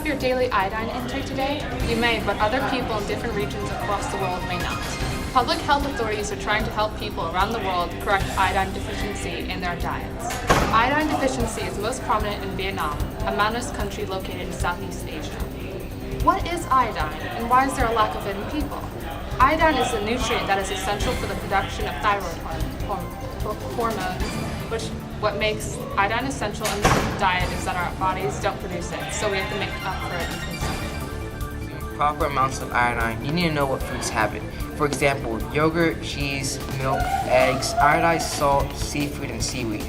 of your daily iodine intake today? You may, but other people in different regions across the world may not. Public health authorities are trying to help people around the world correct iodine deficiency in their diets. Iodine deficiency is most prominent in Vietnam, a mountainous country located in Southeast Asia. What is iodine, and why is there a lack of it in people? Iodine is a nutrient that is essential for the production of thyroid hormones, which what makes iodine essential in the diet is that our bodies don't produce it, so we have to make up for it in consumption. Proper amounts of iodine, you need to know what foods have it. For example, yogurt, cheese, milk, eggs, iodized salt, seafood, and seaweed.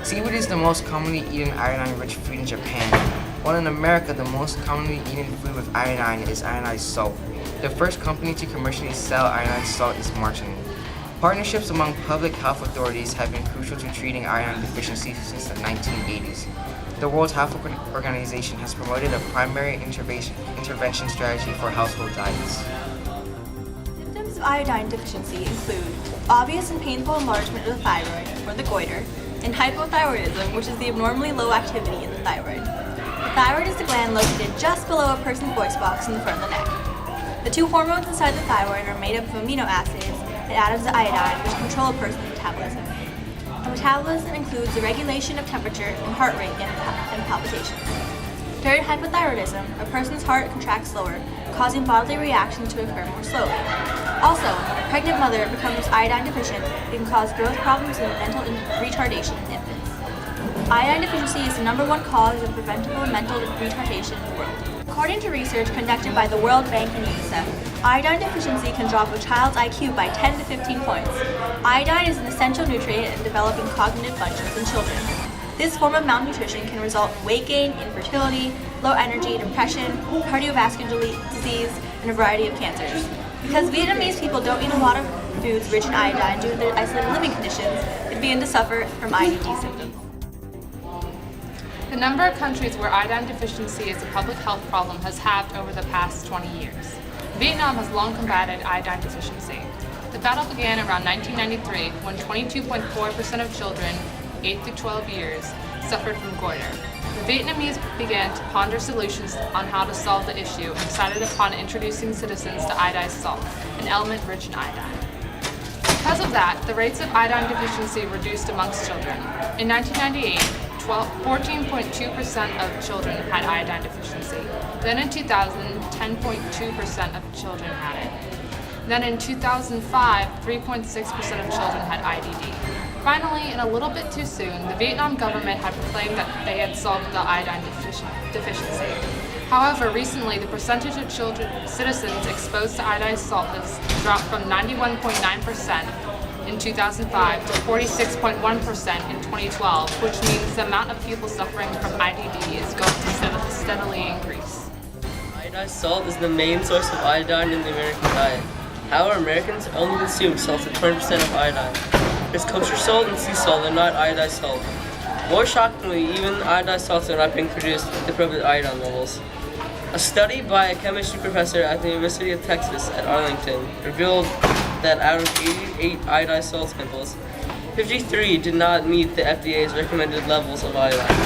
Seaweed is the most commonly eaten iodine-rich food in Japan, while in America the most commonly eaten food with iodine is iodized salt. The first company to commercially sell iodized salt is Martin. Partnerships among public health authorities have been crucial to treating iodine deficiency since the 1980s. The World Health Organization has promoted a primary intervention strategy for household diets. Symptoms of iodine deficiency include obvious and painful enlargement of the thyroid, or the goiter, and hypothyroidism, which is the abnormally low activity in the thyroid. The thyroid is the gland located just below a person's voice box in the front of the neck. The two hormones inside the thyroid are made up of amino acids and atoms of iodine, which control a person's metabolism. The metabolism includes the regulation of temperature and heart rate and palpitations. During hypothyroidism, a person's heart contracts slower, causing bodily reactions to occur more slowly. Also, when a pregnant mother becomes iodine deficient, it can cause growth problems and mental retardation in infants. Iodine deficiency is the #1 cause of preventable mental retardation in the world. According to research conducted by the World Bank and UNICEF, iodine deficiency can drop a child's IQ by 10 to 15 points. Iodine is an essential nutrient in developing cognitive functions in children. This form of malnutrition can result in weight gain, infertility, low energy, depression, cardiovascular disease, and a variety of cancers. Because Vietnamese people don't eat a lot of foods rich in iodine due to their isolated living conditions, they begin to suffer from IDD symptoms. The number of countries where iodine deficiency is a public health problem has halved over the past 20 years. Vietnam has long combated iodine deficiency. The battle began around 1993 when 22.4% of children 8 to 12 years suffered from goiter. The Vietnamese began to ponder solutions on how to solve the issue and decided upon introducing citizens to iodized salt, an element rich in iodine. Because of that, the rates of iodine deficiency reduced amongst children. In 1998, 14.2% of children had iodine deficiency. Then in 2000, 10.2% of children had it. Then in 2005, 3.6% of children had IDD. Finally, and a little bit too soon, the Vietnam government had proclaimed that they had solved the iodine deficiency. However, recently the percentage of citizens exposed to iodized salt has dropped from 91.9% in 2005 to 46.1% in 2012, which means the amount of people suffering from IDD is going to steadily increase. Iodized salt is the main source of iodine in the American diet. However, Americans only consume salt at 20% of iodine. There's kosher salt and sea salt and not iodized salt. More shockingly, even iodized salts are not being produced at the appropriate iodine levels. A study by a chemistry professor at the University of Texas at Arlington revealed that out of 88 iodized salt samples, 53 did not meet the FDA's recommended levels of iodine.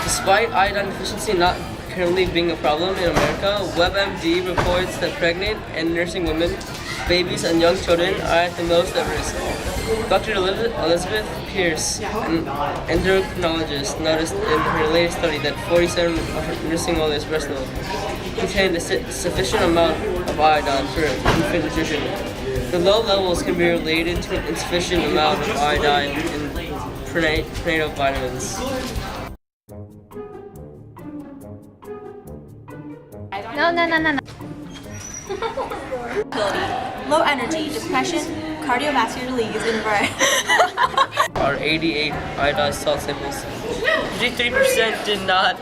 Despite iodine deficiency not currently being a problem in America, WebMD reports that pregnant and nursing women, babies, and young children are at the most at risk. Dr. Elizabeth Pierce, an endocrinologist, noticed in her latest study that 47 of her nursing mothers' breast milk contained a sufficient amount of iodine for infant nutrition. The low levels can be related to an insufficient amount of iodine in prenatal vitamins. No. Low energy, depression, cardiovascular disease, and variety. Our 88 iodized salt samples, 53% did not